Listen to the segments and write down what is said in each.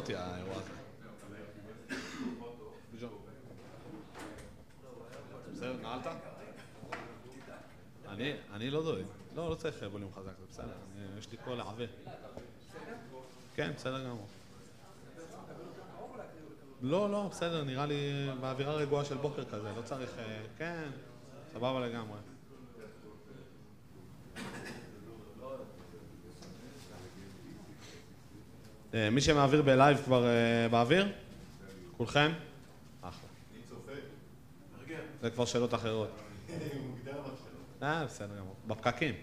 אותי האירוע הזה. בסדר, נעלת? אני לא דואג. לא צריך ווליום חזק, זה בסדר. יש לי קול עבה. כן, בסדר גמור. לא, בסדר, נראה לי באווירה רגועה של בוקר כזה, לא צריך... כן, סבבה לגמרי. מי שמעביר בלייב כבר באוויר? כולכם? אחלה. אני צופה. זה כבר שאלות אחרות. מוגדר בשאלות. בסדר גמור. בפקקים.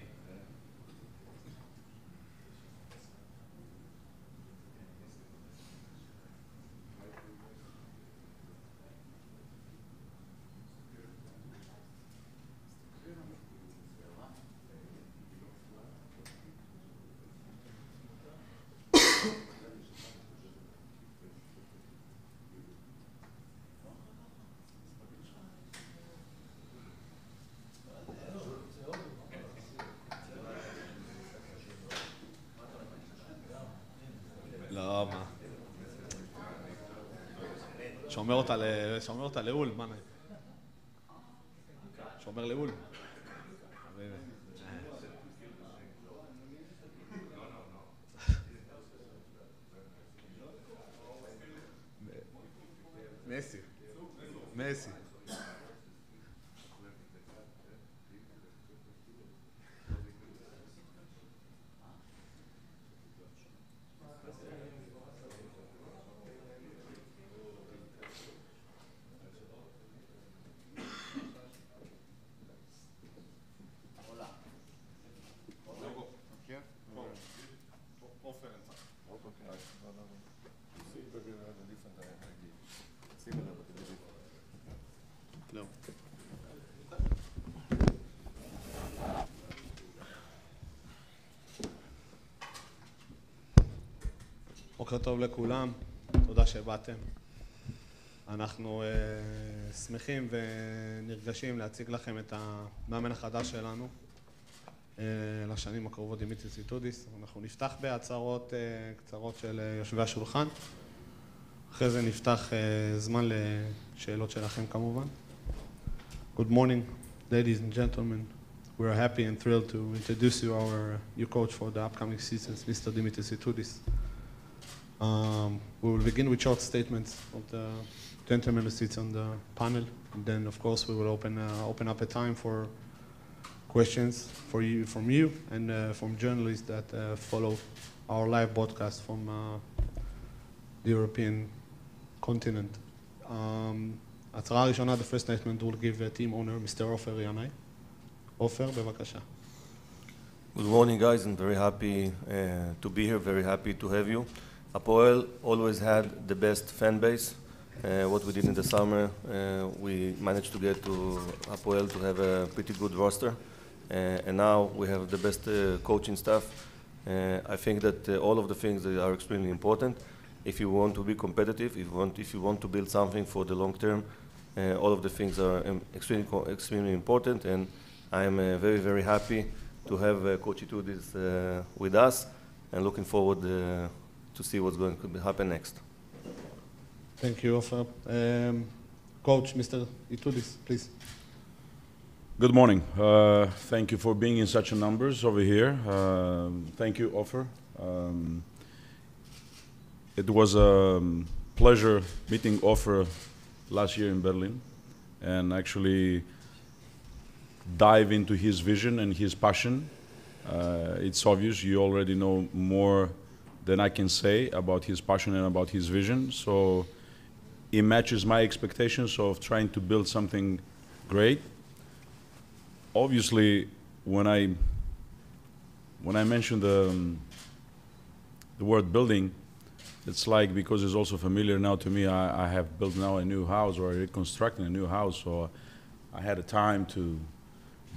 לא, מה? שומר אותה לאול, מה נהיה? שומר לאול. מסי. בוקר טוב לכולם, תודה שבאתם. אנחנו שמחים ונרגשים להציג לכם את המאמן החדש שלנו לשנים הקרובות, דימטריס איטודיס. אנחנו נפתח בהצהרות קצרות של יושבי השולחן, אחרי זה נפתח זמן לשאלות שלכם כמובן. Good morning, ladies and gentlemen. We are happy and thrilled to introduce you our new coach for the upcoming seasons, Mr. דימטריס Itoudis. We will begin with short statements of the gentleman who sits on the panel, and then of course we will open up a time for questions from you and from journalists that follow our live broadcast from the European continent. ההצהרה הראשונה, the first statement will give team owner Mr. עופר ינאי. עופר, בבקשה. Good morning guys, I'm very happy to be here, very happy to have you. Hapoel always had the best fan base. What we did in the summer, we managed to get to Hapoel to have a pretty good roster. And now we have the best coaching staff. I think that all of the things are extremely important. If you want to be competitive, if you want to build something for the long term, all of the things are extremely important. And I am very, very happy to have Coach Itoudis with us and looking forward to see what's going to happen next. Thank you, Ofer. Coach, Mr. Itoudis, please. Good morning. Thank you for being in such a numbers over here. Thank you, Ofer. It was a pleasure meeting Ofer last year in Berlin and actually dive into his vision and his passion. It's obvious you already know more than I can say about his passion and about his vision. So it matches my expectations of trying to build something great. Obviously, when I mention the word building, it's like, because it's also familiar now to me, I have built now a new house or reconstructing a new house, so I had a time to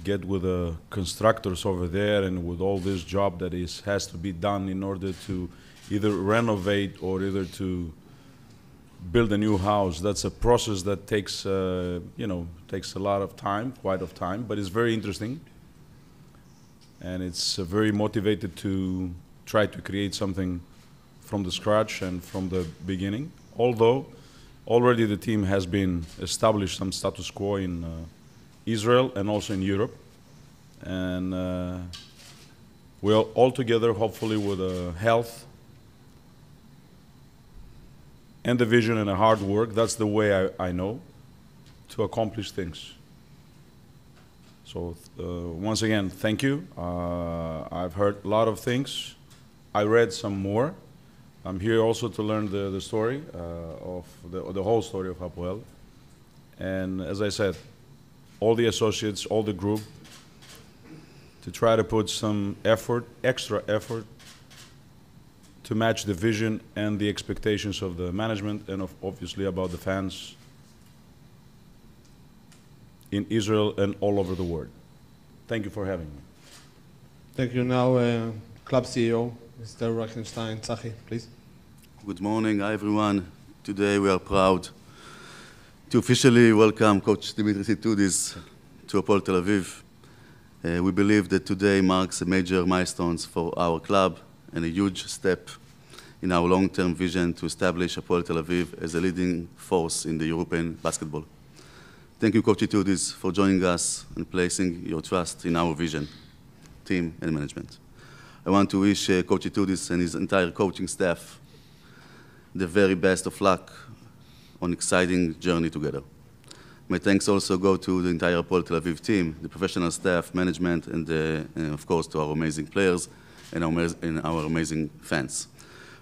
get with the constructors over there and with all this job that has to be done in order to either renovate or either to build a new house. That's a process that takes, takes a lot of time, quite of time, but it's very interesting. And it's very motivated to try to create something from the scratch and from the beginning, although already the team has been established some status quo in Israel and also in Europe. And we are all together, hopefully, with health and the vision and a hard work. That's the way I know to accomplish things. So once again, thank you. I've heard a lot of things. I read some more. I'm here also to learn the story of the whole story of Hapoel. And as I said, all the associates, all the group, to try to put some effort, extra effort, to match the vision and the expectations of the management and obviously about the fans in Israel and all over the world. Thank you for having me. Thank you. Now, Club CEO, Mr. Reichenstein. Tzachi, please. Good morning, hi everyone. Today we are proud to officially welcome Coach דימטריס Itoudis to Hapoel Tel Aviv. We believe that today marks a major milestone for our club and a huge step in our long-term vision to establish Hapoel Tel Aviv as a leading force in the European basketball. Thank you, Coach Itoudis, for joining us and placing your trust in our vision, team, and management. I want to wish Coach Itoudis and his entire coaching staff the very best of luck on an exciting journey together. My thanks also go to the entire Hapoel Tel Aviv team, the professional staff, management, and of course to our amazing players and our amazing fans.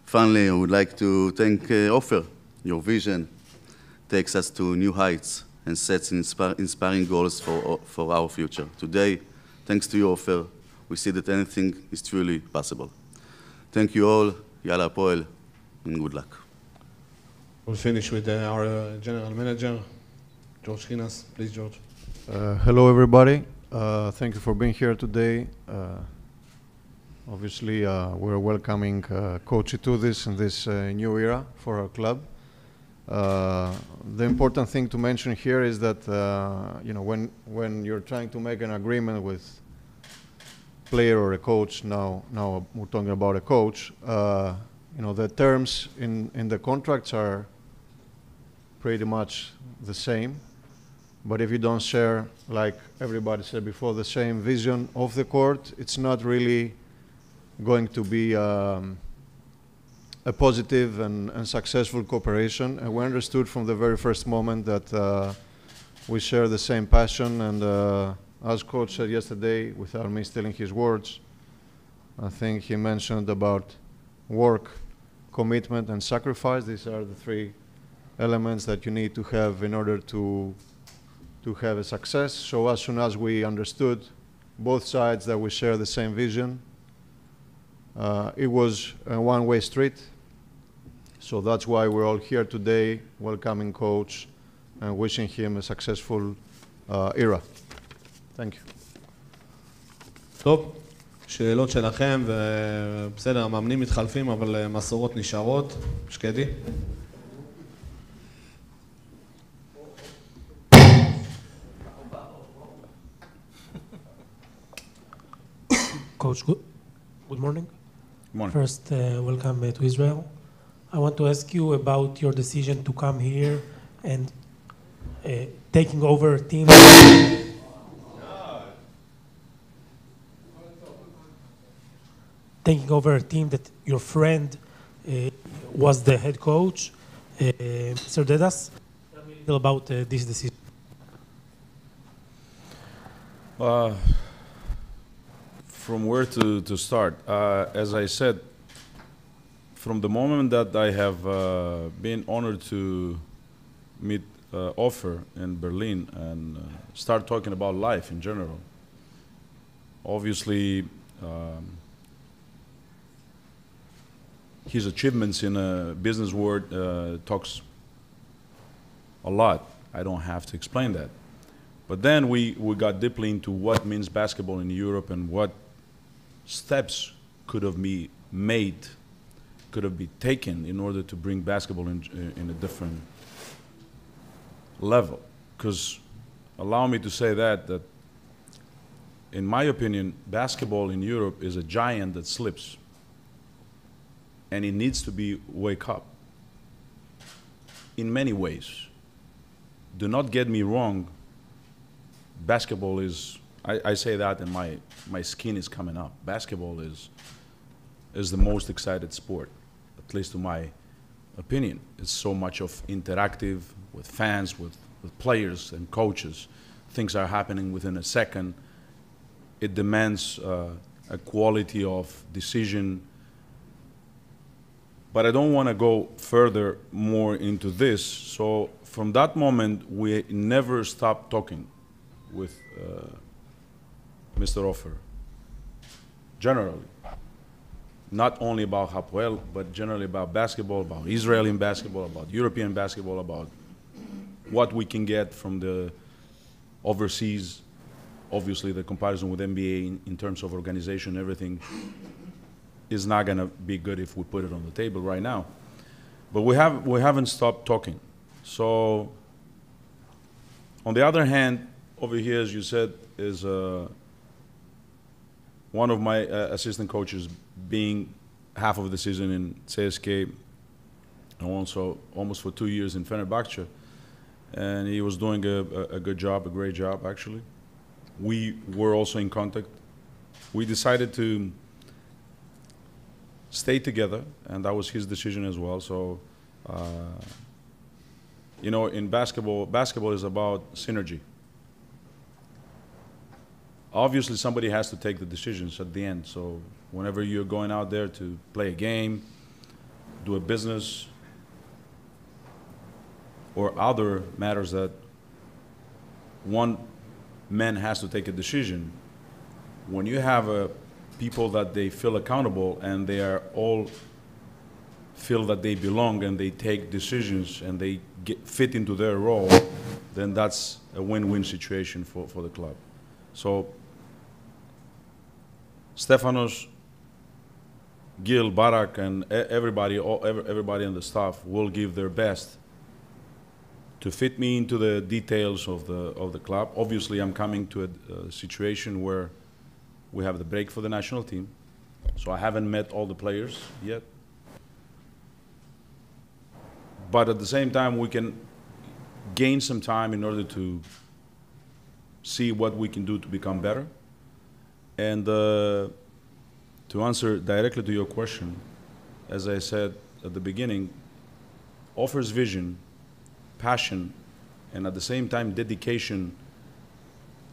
Finally, I would like to thank Ofer. Your vision takes us to new heights and sets inspiring goals for our future. Today, thanks to you, Ofer, we see that anything is truly possible. Thank you all, Yalla Hapoel, and good luck. We'll finish with our general manager, George Chinas. Please, George. Hello, everybody. Thank you for being here today. Obviously, we're welcoming Coach Itoudis in this new era for our club. The important thing to mention here is that you know, when you're trying to make an agreement with player or a coach, now we're talking about a coach, you know, the terms in the contracts are pretty much the same. But if you don't share, like everybody said before, the same vision of the court, it's not really going to be a positive and successful cooperation. And we understood from the very first moment that we share the same passion. And as Coach said yesterday, without me stealing his words, I think he mentioned about work, commitment, and sacrifice. These are the three elements that you need to have in order to have a success. So as soon as we understood both sides that we share the same vision, it was a one-way street. So that's why we're all here today, welcoming Coach and wishing him a successful era. Thank you. טוב, שאלות שלכם, ובסדר, המאמנים מתחלפים, אבל מסורות נשארות. שקדי. Coach, good morning. Good morning. First, welcome to Israel. I want to ask you about your decision to come here and taking over a team. Taking over a team that your friend was the head coach, Mr. Dedas. Tell me a little about this decision. From where to start? As I said, from the moment that I have been honored to meet Ofer in Berlin and start talking about life in general, obviously his achievements in a business world talks a lot. I don't have to explain that. But then we got deeply into what means basketball in Europe and what steps could have been made, could have been taken in order to bring basketball in a different level. Because allow me to say that in my opinion, basketball in Europe is a giant that slips. and it needs to be wake up in many ways. Do not get me wrong, basketball is, I say that and my skin is coming up. Basketball is the most excited sport, at least to my opinion. It's so much of interactive with fans, with players and coaches. Things are happening within a second. It demands a quality of decision. But I don't want to go further more into this. So from that moment, we never stopped talking with Mr. Ofer. Generally. Not only about Hapoel, but generally about basketball, about Israeli basketball, about European basketball, about what we can get from the overseas. Obviously, the comparison with NBA in terms of organization, everything is not going to be good if we put it on the table right now. But we haven't stopped talking. So, on the other hand, over here, as you said, is one of my assistant coaches being half of the season in CSK and also almost for 2 years in Fenerbahce. And he was doing a good job, a great job, actually. We were also in contact. We decided to stay together, and that was his decision as well. So, you know, in basketball is about synergy. Obviously, somebody has to take the decisions at the end. So whenever you're going out there to play a game, do a business, or other matters that one man has to take a decision, when you have people that they feel accountable and they are all feel that they belong and they take decisions and they fit into their role, then that's a win-win situation for the club. So Stefanos, Gil, Barak, and everybody on the staff will give their best to fit me into the details of the club. Obviously, I'm coming to a situation where we have the break for the national team, so I haven't met all the players yet. But at the same time, we can gain some time in order to see what we can do to become better. And to answer directly to your question, as I said at the beginning, Ofer's vision, passion, and at the same time dedication,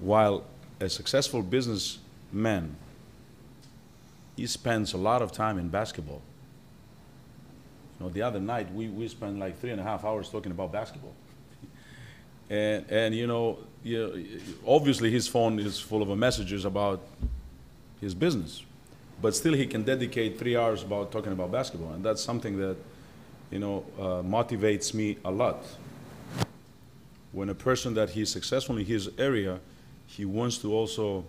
while a successful businessman, he spends a lot of time in basketball. You know, the other night we spent like 3.5 hours talking about basketball. and you know, obviously his phone is full of messages about his business, but still he can dedicate 3 hours about talking about basketball, and that's something that, you know, motivates me a lot. When a person that he's successful in his area, he wants to also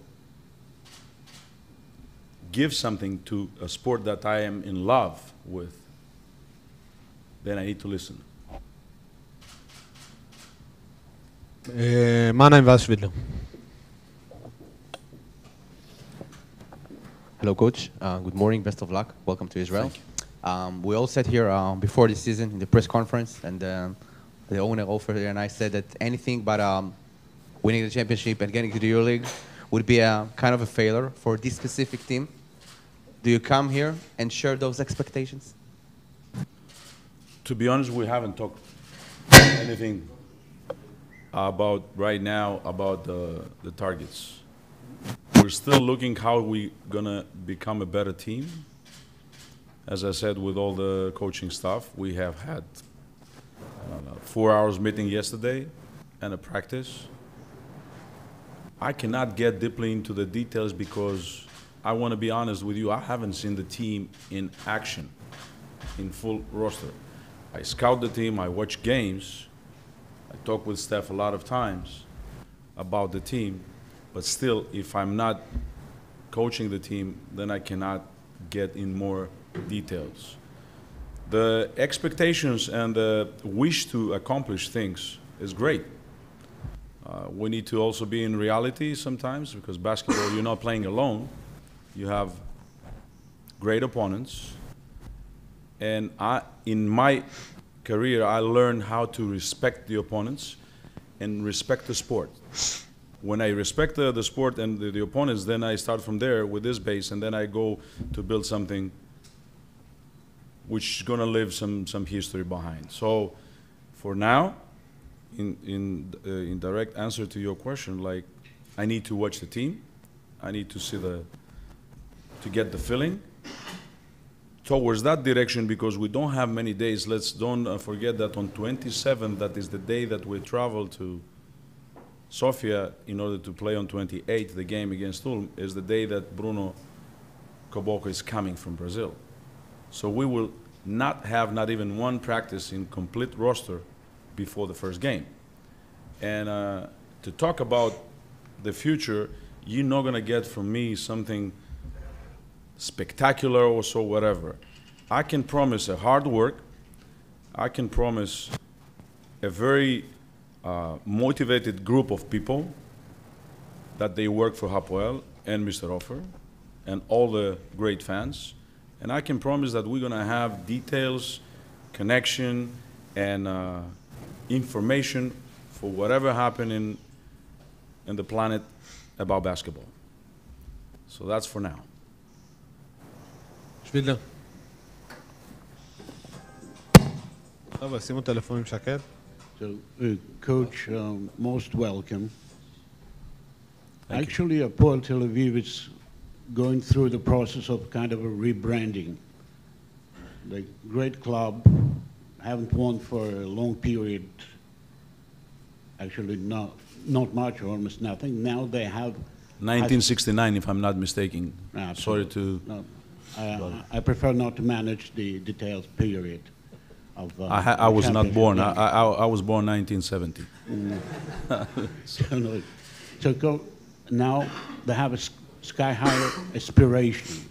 give something to a sport that I am in love with, then I need to listen. Mana Invashvidler. Hello, Coach. Good morning. Best of luck. Welcome to Israel. We all sat here before the season in the press conference, and the owner Ofer and I said that anything but winning the championship and getting to the EuroLeague would be a kind of a failure for this specific team. Do you come here and share those expectations? To be honest, we haven't talked anything about right now about the targets. We're still looking how we're gonna become a better team. As I said, with all the coaching staff, we have had 4 hours meeting yesterday and a practice. I cannot get deeply into the details because I want to be honest with you, I haven't seen the team in action, in full roster. I scout the team, I watch games, I talk with Steph a lot of times about the team, but still, if I'm not coaching the team, then I cannot get in more details. The expectations and the wish to accomplish things is great. We need to also be in reality sometimes, because basketball, you're not playing alone. You have great opponents. And in my career, I learned how to respect the opponents and respect the sport. When I respect the sport and the opponents, then I start from there with this base, and then I go to build something which is going to leave some history behind. So for now, in direct answer to your question, like, I need to watch the team. I need to see to get the feeling towards that direction, because we don't have many days. Let's don't forget that on 27th, that is the day that we travel to Sofia in order to play on 28th, the game against Ulm, is the day that Bruno Caboclo is coming from Brazil. So we will not have not even one practice in complete roster before the first game. And to talk about the future, you're not going to get from me something spectacular or so whatever. I can promise a hard work. I can promise a very motivated group of people that they work for Hapoel and Mr. Ofer and all the great fans. And I can promise that we're going to have details, connection, and information for whatever happened in the planet about basketball. So that's for now. שווידלר. טוב, שימו טלפונים שקט. So, Coach, most welcome. Actually, Hapoel Tel Aviv is going through the process of kind of a rebranding. The great club, haven't won for a long period. Actually, not much, almost nothing. Now they have 1969, if I'm not mistaken. Sorry to... No, I prefer not to manage the details period. I was not born. I was born 1970. So now they have sky-high aspirations.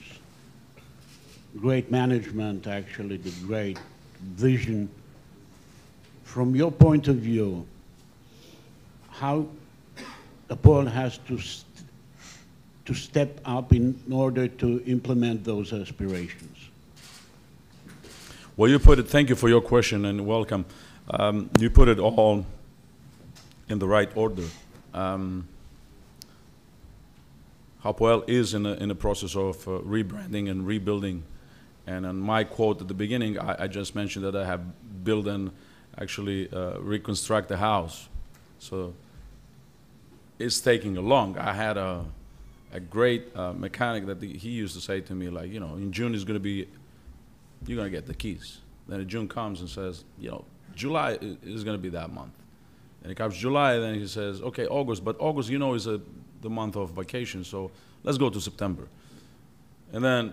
Great management, actually, the great vision. From your point of view, how Hapoel has to step up in order to implement those aspirations? Well, you put it, thank you for your question and welcome. You put it all in the right order. Hapoel is in a process of rebranding and rebuilding. And on my quote at the beginning, I just mentioned that I have built and actually reconstruct the house. So it's taking long. I had a great mechanic that he used to say to me, like, you know, in June is going to be, you're going to get the keys. Then June comes and says, you know, July is going to be that month. And it comes July, then he says, okay, August. But August, you know, is the month of vacation, so let's go to September. And then,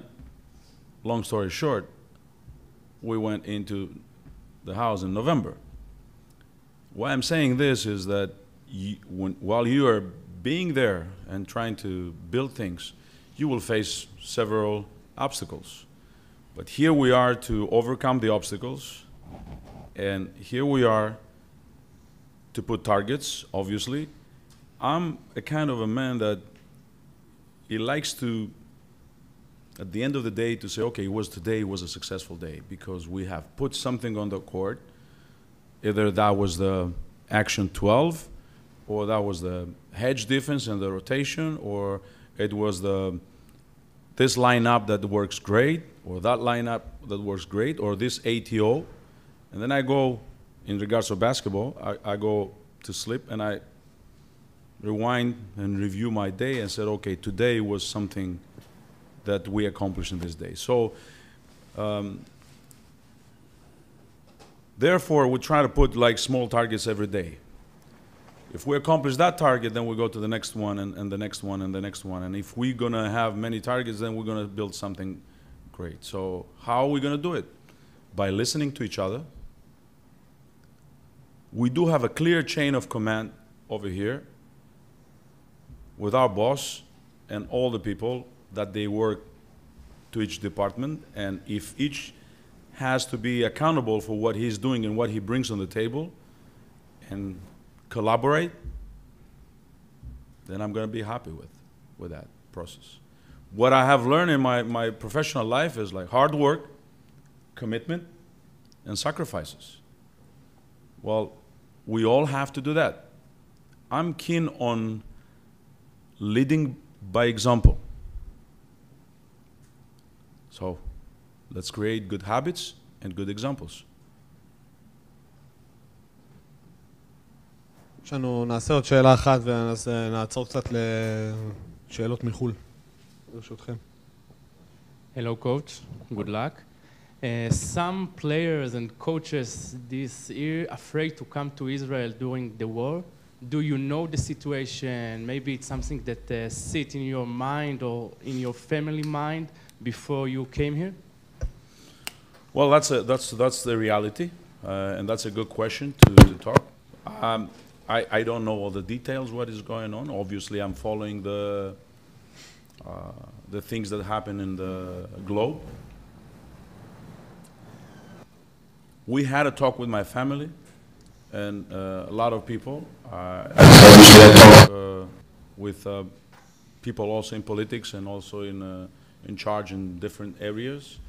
long story short, we went into the house in November. Why I'm saying this is that while you are being there and trying to build things, you will face several obstacles. But here we are to overcome the obstacles, and here we are to put targets, obviously. I'm a kind of a man that he likes to, at the end of the day, to say, okay, today was a successful day because we have put something on the court. Either that was the action 12, or that was the hedge defense and the rotation, or it was this lineup that works great, or that lineup that works great, or this ATO. And then I go, in regards to basketball, I go to sleep and I rewind and review my day and said, okay, today was something that we accomplished in this day. So, therefore, we try to put like small targets every day. If we accomplish that target, then we go to the next one and the next one and the next one. And if we're going to have many targets, then we're going to build something great. So how are we going to do it? By listening to each other. We do have a clear chain of command over here with our boss and all the people that they work to each department. And if each has to be accountable for what he's doing and what he brings on the table and collaborate, then I'm going to be happy with that process. What I have learned in my professional life is like hard work, commitment, and sacrifices. Well, we all have to do that. I'm keen on leading by example. So let's create good habits and good examples. נעשה עוד שאלה אחת ונעצור קצת לשאלות מחול, ברשותכם. Hello, coach. Good luck. Some players and coaches this year afraid to come to Israel during the war. Do you know the situation? Maybe it's something that sit in your mind or in your family mind before you came here? Well, that's the reality, and that's a good question to talk. I don't know all the details, what is going on. Obviously, I'm following the things that happen in the globe. We had a talk with my family and a lot of people. With people also in politics and also in charge in different areas.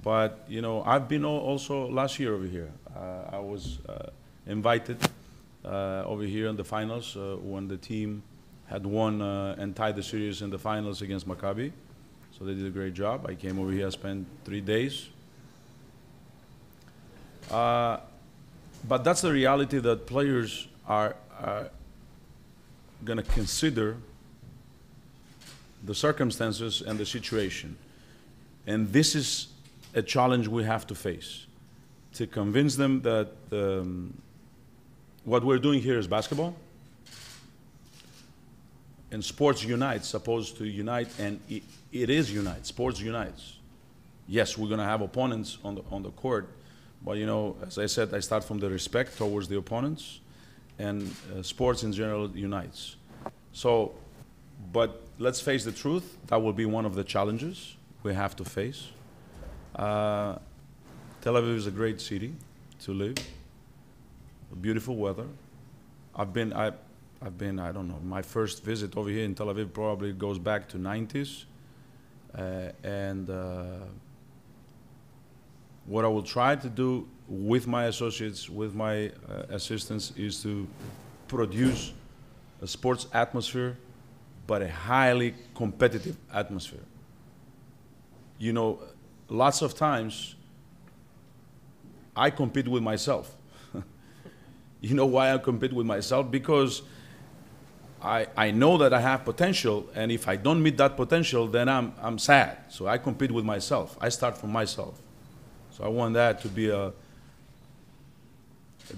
But, you know, I've been also last year over here. I was invited over here in the finals when the team had won and tied the series in the finals against Maccabi. So they did a great job. I came over here, spent 3 days. But that's the reality that players are going to consider the circumstances and the situation. And this is a challenge we have to face, to convince them that what we're doing here is basketball, and sports unites, supposed to unite, and it is unite. Sports unites. Yes, we're going to have opponents on the court, but you know, as I said, I start from the respect towards the opponents, and sports in general unites. So, but let's face the truth, that will be one of the challenges we have to face. Tel Aviv is a great city to live, beautiful weather. I've been, I don't know, my first visit over here in Tel Aviv probably goes back to 90s. What I will try to do with my associates, with my assistants, is to produce a sports atmosphere, but a highly competitive atmosphere. You know, lots of times I compete with myself. You know why I compete with myself? Because I know that I have potential, and if I don't meet that potential, then I'm sad. So I compete with myself. I start from myself. So I want that to be a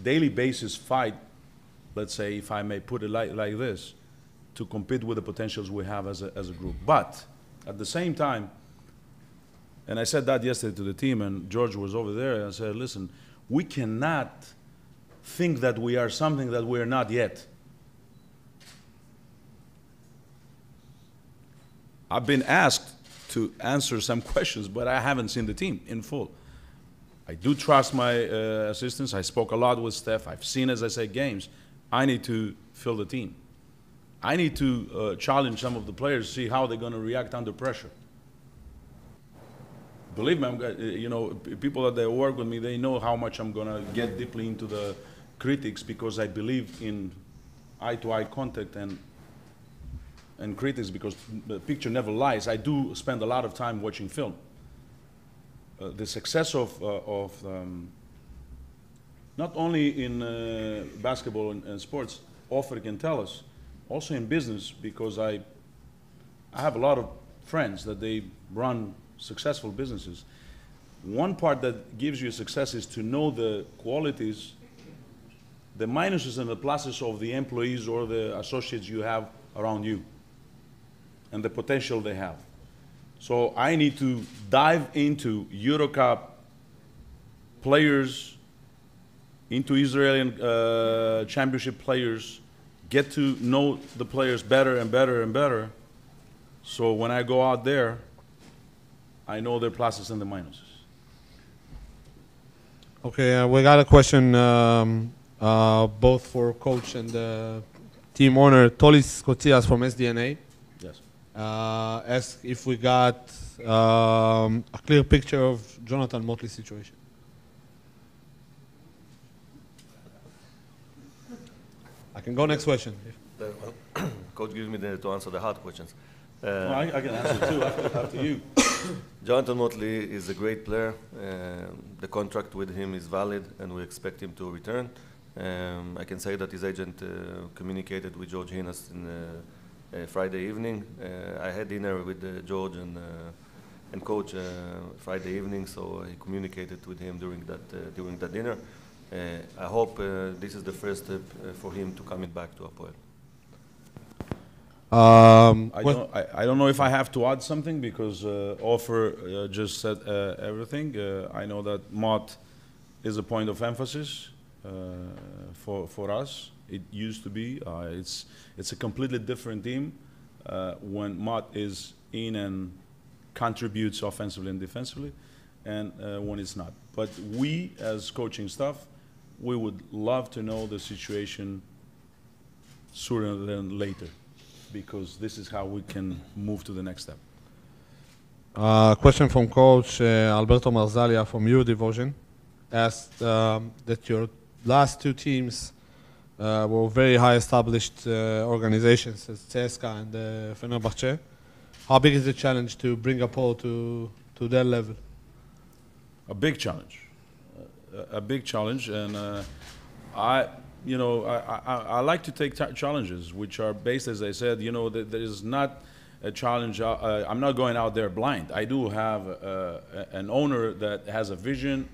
daily basis fight, let's say, if I may put it like this, to compete with the potentials we have as a group. But at the same time, and I said that yesterday to the team, and George was over there, and I said, listen, we cannot think that we are something that we are not yet. I've been asked to answer some questions, but I haven't seen the team in full. I do trust my assistants. I spoke a lot with Steph. I've seen, as I say, games. I need to fill the team. I need to challenge some of the players, see how they're going to react under pressure. Believe me, you know, people that they work with me, they know how much I'm going to get deeply into the critics, because I believe in eye-to-eye contact and critics, because the picture never lies. I do spend a lot of time watching film. The success of not only in basketball and sports, Ofer can tell us, also in business, because I have a lot of friends that they run successful businesses. One part that gives you success is to know the qualities, the minuses and the pluses of the employees or the associates you have around you, and the potential they have. So I need to dive into Eurocup players, into Israeli championship players, get to know the players better and better and better. So when I go out there, I know their pluses and the minuses. Okay, we got a question both for coach and team owner, Tolis Kotsias from SDNA. Yes. ask if we got a clear picture of Jonathan Motley's situation. I can go next question. Coach gives me to answer the hard questions. Well, I can answer too. After you. Jonathan Motley is a great player. The contract with him is valid, and we expect him to return. I can say that his agent communicated with George Hinas in Friday evening. I had dinner with George and coach Friday evening, so he communicated with him during that dinner. I hope this is the first step for him to coming back to Hapoel. I don't know if I have to add something because Ofer just said everything. I know that Mott is a point of emphasis for us. It used to be. It's a completely different team when Mott is in and contributes offensively and defensively, and when it's not. But we, as coaching staff, we would love to know the situation sooner than later, because this is how we can move to the next step. Question from Coach Alberto Marzalia from your division asked that your last two teams were very high established organizations, as CSKA and Fenerbahce. How big is the challenge to bring Hapoel to their level? A big challenge. A big challenge, and I like to take challenges which are based, as I said, there is not a challenge. I'm not going out there blind. I do have an owner that has a vision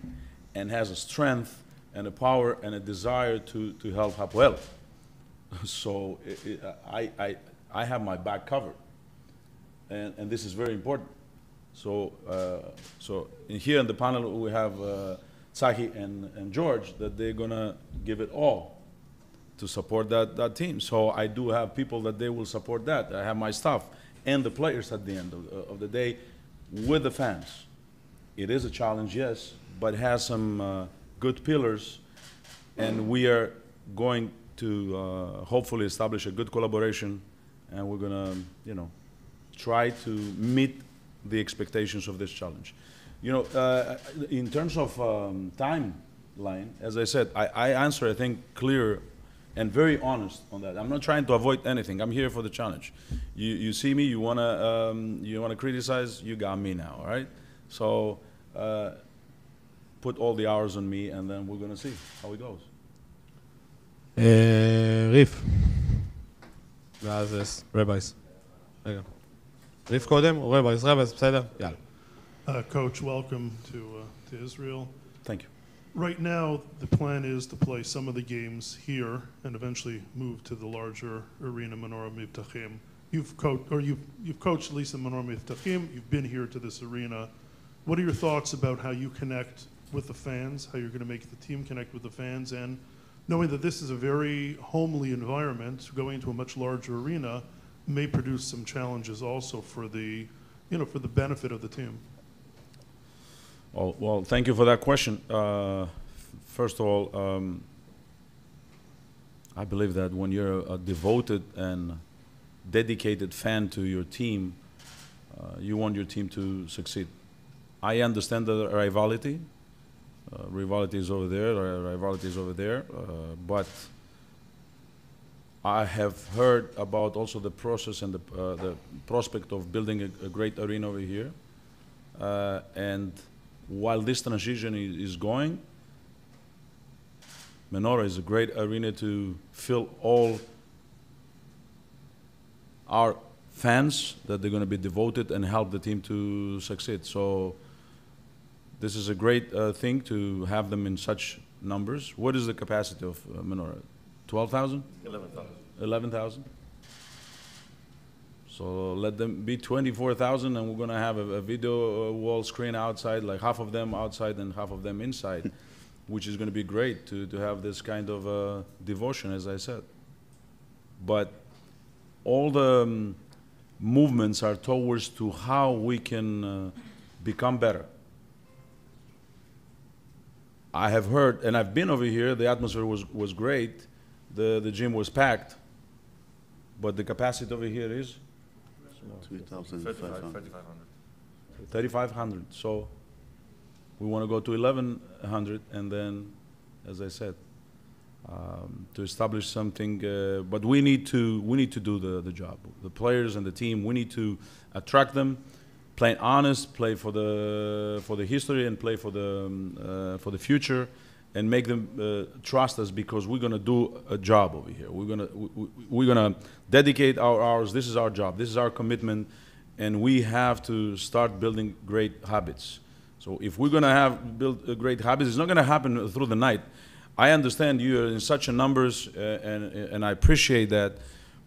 and has a strength and a power and a desire to help Hapoel. So I have my back covered, and this is very important. So here in the panel we have Tsahi and George, that they're gonna give it all to support that team. So I do have people that they will support that. I have my staff and the players at the end of the day with the fans. It is a challenge, yes, but has some good pillars, and we are going to hopefully establish a good collaboration, and we're gonna, try to meet the expectations of this challenge. In terms of timeline, as I said, I answer, I think, clear and very honest on that. I'm not trying to avoid anything. I'm here for the challenge. You see me, you wanna criticize, you got me now, all right? So put all the hours on me, and then we're gonna see how it goes. ריף. ואז רבייס. רגע. ריף קודם, או רבייס, בסדר? יאללה. Coach, welcome to Israel. Thank you. Right now, the plan is to play some of the games here and eventually move to the larger arena, Menorah Mivtachim. You've coached at least the Menorah Mivtachim. You've been here to this arena. What are your thoughts about how you connect with the fans, how you're going to make the team connect with the fans, and knowing that this is a very homely environment, going to a much larger arena may produce some challenges also for the benefit of the team? Well, thank you for that question. First of all, I believe that when you're a devoted and dedicated fan to your team, you want your team to succeed. I understand the rivalry. Rivalry is over there, but I have heard about also the process and the prospect of building a great arena over here. And while this transition is going, Menorah is a great arena to fill all our fans that they're going to be devoted and help the team to succeed. So this is a great thing to have them in such numbers. What is the capacity of Menorah? 12,000? 11,000. 11,000? So let them be 24,000, and we're going to have a video wall screen outside, like half of them outside and half of them inside, which is going to be great to have this kind of devotion, as I said. But all the movements are towards to how we can become better. I have heard, and I've been over here, the atmosphere was great, the gym was packed, but the capacity over here is 3,500. 3,500. So we want to go to 1,100, and then, as I said, to establish something. But we need to do the job. The players and the team. We need to attract them, play honest, play for the history, and play for the future, and make them trust us, because we're gonna do a job over here. We're gonna dedicate our hours. This is our job. This is our commitment, and we have to start building great habits. So if we're gonna build great habits, it's not gonna happen through the night. I understand you are in such a numbers, and I appreciate that,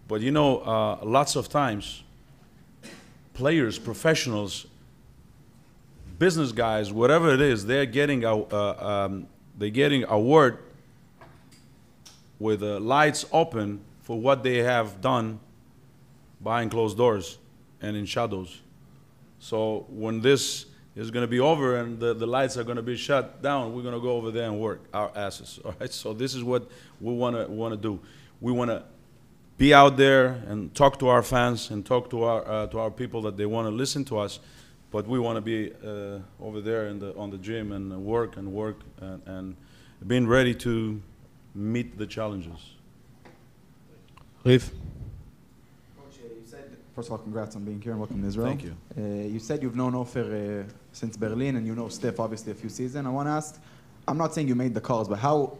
but you know, lots of times, players, professionals, business guys, whatever it is, they're getting award with the lights open for what they have done behind closed doors and in shadows. So when this is going to be over and the lights are going to be shut down, we're going to go over there and work our asses. All right. So this is what we want to do. We want to be out there and talk to our fans and talk to our people that they want to listen to us, but we want to be over there on the gym and work and being ready to meet the challenges. Riv. Coach, you said, first of all, congrats on being here and welcome to Israel. Thank you. You said you've known Ofer since Berlin, and you know Steph obviously a few seasons. I want to ask, I'm not saying you made the calls, but how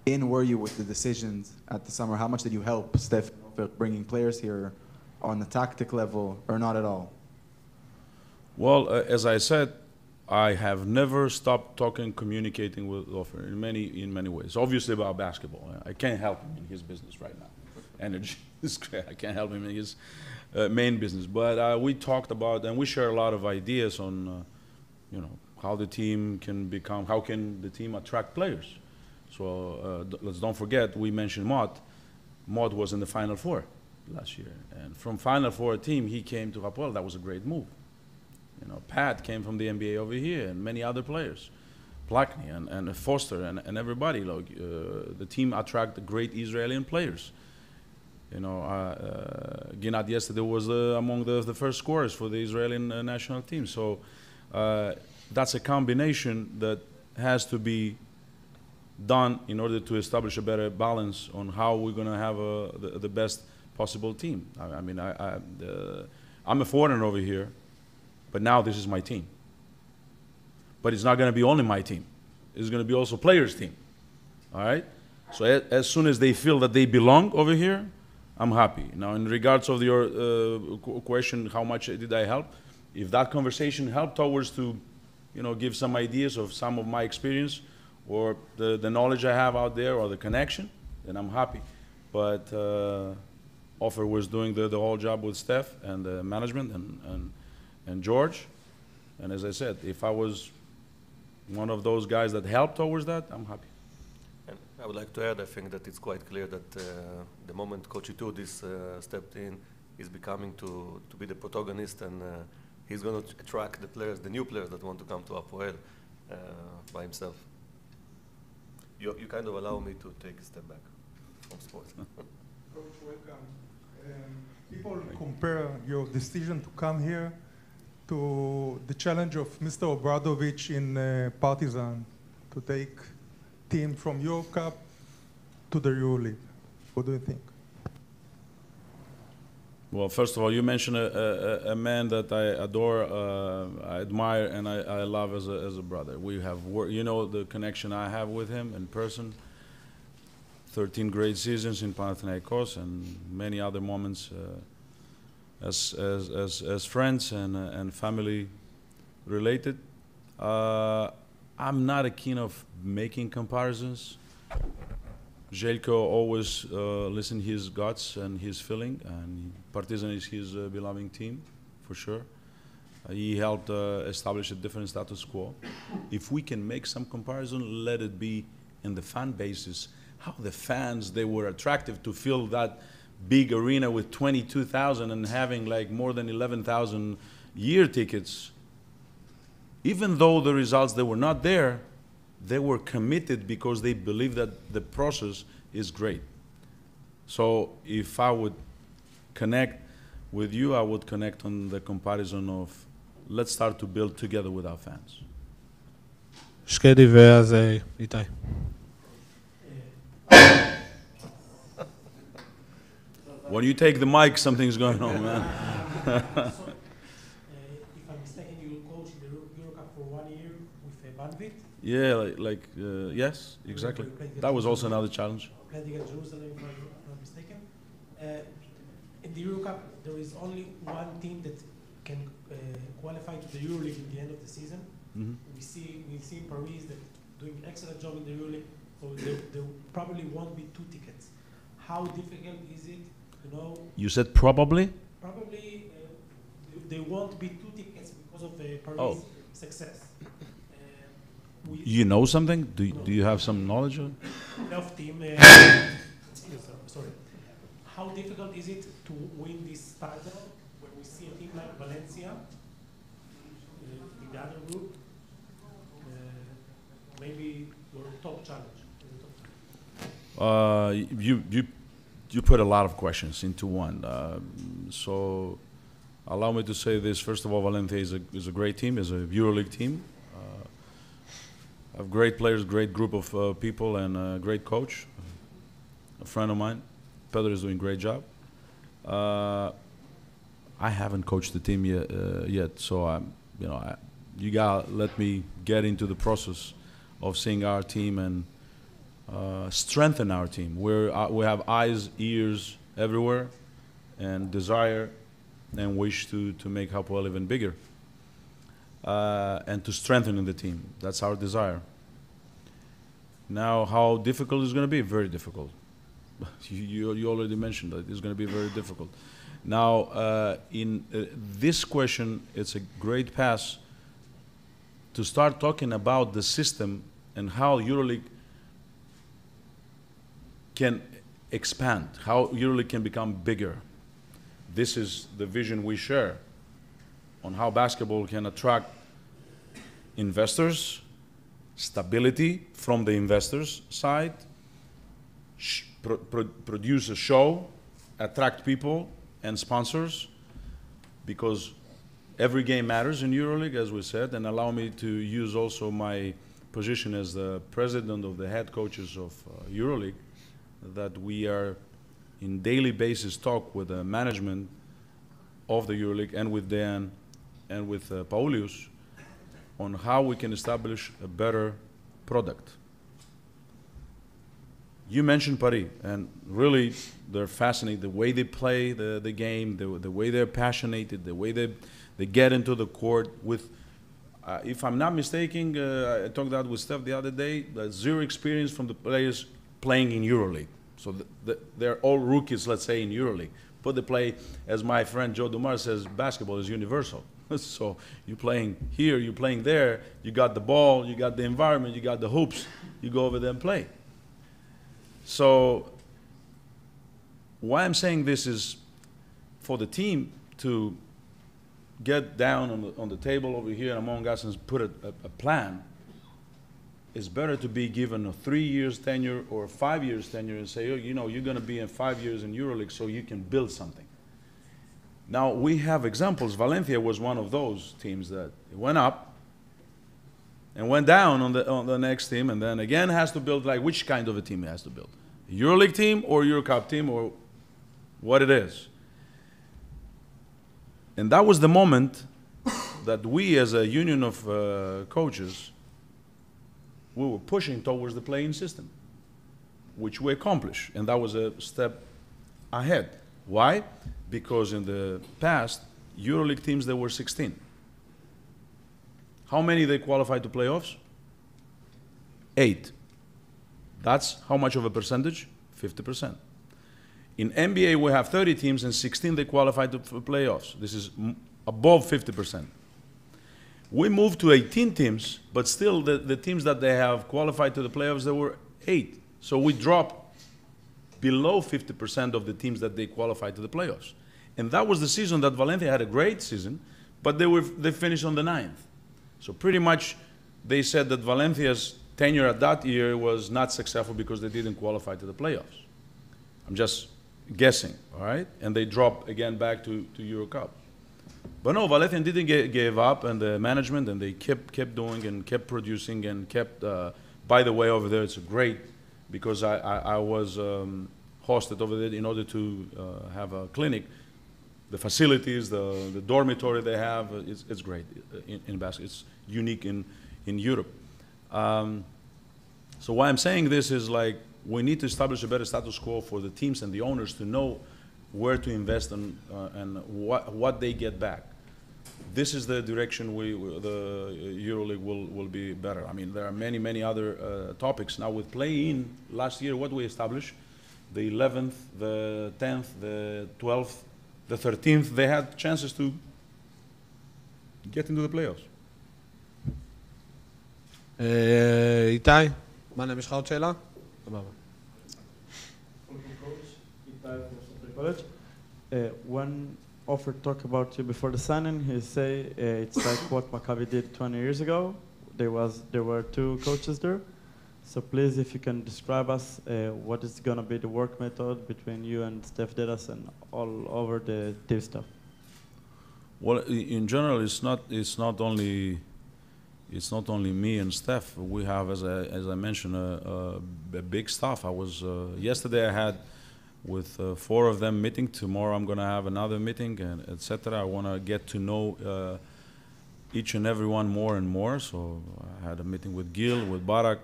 in were you with the decisions at the summer? How much did you help Steph and Ofer bringing players here on the tactic level, or not at all? Well, as I said, I have never stopped talking, communicating with Ofer in many ways. Obviously about basketball. I can't help him in his business right now. Energy is great. I can't help him in his main business. But we talked about, and we share a lot of ideas on, you know, how the team can become, how can the team attract players. So let's don't forget, we mentioned Mott. Mott was in the Final Four last year. And from Final Four team, he came to Hapoel. That was a great move. You know, Pat came from the NBA over here, and many other players, Blackney and Foster and everybody. Like, the team attracted great Israeli players. You know, Ginat yesterday was among the first scorers for the Israeli national team. So that's a combination that has to be done in order to establish a better balance on how we're going to have the best possible team. I mean, I'm a foreigner over here, but now this is my team. But it's not going to be only my team. It's going to be also players' team. All right? So as soon as they feel that they belong over here, I'm happy. Now, in regards of your question, how much did I help? If that conversation helped towards to, you know, give some ideas of some of my experience or the knowledge I have out there or the connection, then I'm happy. But Ofer was doing the whole job with Steph and the management and George. And as I said, if I was one of those guys that helped towards that, I'm happy. And I would like to add, I think that it's quite clear that the moment Coach Itoudis stepped in, he's becoming to be the protagonist, and he's going to attract the players, the new players that want to come to Hapoel by himself. You kind of allow me to take a step back from sports. Coach, welcome. People compare your decision to come here to the challenge of Mr. Obradovic in Partizan to take team from Europe Cup to the EuroLeague. What do you think? Well, first of all, you mentioned a man that I adore, I admire, and I love as a brother. We have worked, you know, the connection I have with him in person. 13 great seasons in Panathinaikos and many other moments as friends and family related. I'm not a keen of making comparisons. Željko always listened his guts and his feeling, and Partizan is his beloved team, for sure. He helped establish a different status quo. If we can make some comparison, let it be in the fan basis. How the fans, they were attractive to fill that big arena with 22,000 and having like more than 11,000 year tickets. Even though the results, they were not there, they were committed because they believe that the process is great. So if I would connect With you, I would connect on the comparison of let's start to build together with our fans. שקדי ואז איתי. When you take the mic, something's going on, man. If I'm mistaken, you will coach the Euro Cup for 1 year with Banvit. Yeah, yes, exactly. That was also another challenge. Played against Jerusalem, if I'm not mistaken. In the Euro Cup, there is only one team that can qualify to the EuroLeague at the end of the season. Mm-hmm. We see Paris that doing excellent job in the EuroLeague, so there probably won't be 2 tickets. How difficult is it? You know, You said probably? probably there won't be 2 tickets because of Paris' success. You know something? Do you have some knowledge of it? Enough team. Sorry. How difficult is it to win this title when we see a team like Valencia in the other group? Maybe your top challenge. You put a lot of questions into one. So allow me to say this. First of all, Valencia is a great team, is a EuroLeague team. Have great players, great group of people, and a great coach. A friend of mine, Pedro, is doing a great job. I haven't coached the team yet, so you gotta let me get into the process of seeing our team and strengthen our team. We have eyes, ears everywhere, and desire and wish to make Hapoel even bigger. And to strengthen the team. That's our desire. Now, how difficult is going to be? Very difficult. You already mentioned that it's going to be very difficult. Now, in this question, it's a great pass to start talking about the system and how EuroLeague can expand, how EuroLeague can become bigger. This is the vision we share on how basketball can attract investors, stability from the investors' side, produce a show, attract people and sponsors, because every game matters in EuroLeague, as we said, and allow me to use also my position as the president of the head coaches of EuroLeague, that we are in daily basis talk with the management of the EuroLeague and with Dan and with Paulius on how we can establish a better product. You mentioned Paris, and really they're fascinated, the way they play the game, the way they're passionate, the way they get into the court with, if I'm not mistaken, I talked that with Steph the other day, zero experience from the players playing in EuroLeague. So they're all rookies, let's say, in EuroLeague. But they play, as my friend Joe Dumar says, basketball is universal. So you're playing here, you're playing there, you got the ball, you got the environment, you got the hoops, you go over there and play. So why I'm saying this is for the team to get down on the table over here among us and put a plan. It's better to be given a 3 years tenure or 5 years tenure and say, oh, you know, you're going to be in 5 years in EuroLeague so you can build something. Now, we have examples. Valencia was one of those teams that went up and went down on the next team, and then again has to build, like, which kind of a team it has to build? A EuroLeague team or Euro Cup team or what it is. And that was the moment that we as a union of coaches, we were pushing towards the playing system, which we accomplished, and that was a step ahead. Why? Because in the past, EuroLeague teams, there were 16. How many they qualified to playoffs? 8. That's how much of a percentage? 50%. In NBA, we have 30 teams, and 16 they qualified for playoffs. This is above 50%. We moved to 18 teams, but still the teams that they have qualified to the playoffs, there were 8. So we dropped below 50% of the teams that they qualified to the playoffs. And that was the season that Valencia had a great season, but they finished on the 9th. So pretty much they said that Valencia's tenure at that year was not successful because they didn't qualify to the playoffs. I'm just guessing, all right? And they drop again back to Euro Cup. But no, Valencian didn't give up, and the management, and they kept doing and kept producing and kept, by the way, over there, it's great, because I was hosted over there in order to have a clinic. The facilities, the dormitory they have, it's great in basketball. It's unique in Europe. So why I'm saying this is like, we need to establish a better status quo for the teams and the owners to know where to invest and what they get back. This is the direction the EuroLeague will be better. I mean, there are many other topics. Now with play-in, last year what we established, the 11th, the 10th, the 12th, the 13th, they had chances to get into the playoffs. איתי, מה, יש לך עוד שאלה? When Ofer talked about you before the signing, he say it's like what Maccabi did 20 years ago. There were two coaches there. So please, if you can describe us what is going to be the work method between you and Steph Dedas and all over the team stuff. Well, in general, it's not only me and Steph. We have, as I mentioned, a big staff. Yesterday I had with 4 of them meeting. Tomorrow I'm going to have another meeting, and etc. I want to get to know each and every one more and more. So I had a meeting with Gil, with Barak.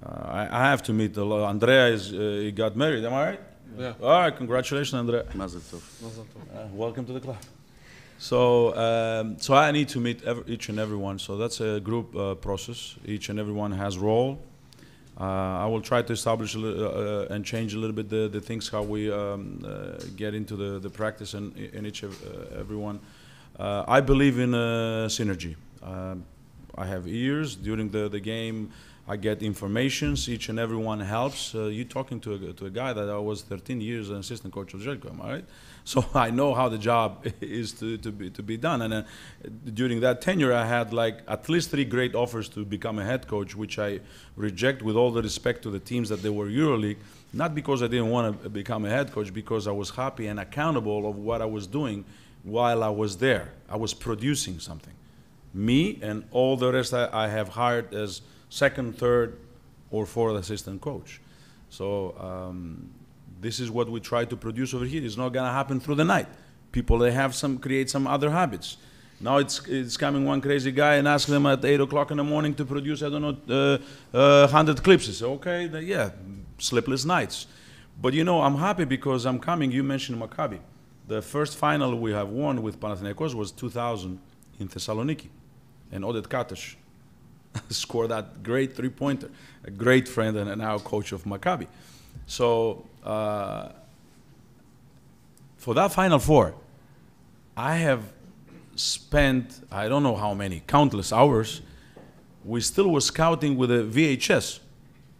I have to meet Andrea. He got married. Am I right? Yeah. All right. Congratulations, Andrea. Mazel tov. Welcome to the club. So I need to meet each and every one. So that's a group process. Each and every one has role. I will try to establish and change a little bit the things how we get into the practice and in each everyone. I believe in synergy. I have ears during the game. I get informations. Each and every one helps. You talking to a guy that I was 13 years an assistant coach of Jelko, am I right? So I know how the job is to be done. And during that tenure, I had like at least 3 great offers to become a head coach, which I reject with all the respect to the teams that they were EuroLeague. Not because I didn't want to become a head coach, because I was happy and accountable of what I was doing while I was there. I was producing something. Me and all the rest I have hired as second, third, or fourth assistant coach. So this is what we try to produce over here. It's not going to happen through the night. People, they have create some other habits. Now it's coming one crazy guy and ask them at 8 o'clock in the morning to produce, I don't know, 100 clips. They say, okay, yeah, sleepless nights. But you know, I'm happy because I'm coming. You mentioned Maccabi. The first final we have won with Panathinaikos was 2000 in Thessaloniki. And Oded Katash scored that great 3-pointer, a great friend and now coach of Maccabi. So for that Final Four, I have spent, I don't know how many, countless hours. We still were scouting with a VHS.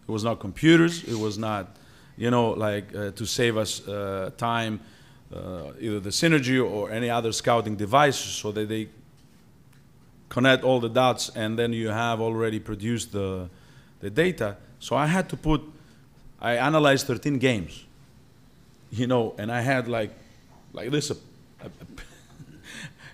It was not computers. It was not, you know, like to save us time, either the Synergy or any other scouting device, so that they connect all the dots and then you have already produced the data. So I had to I analyzed 13 games, you know, and I had like this,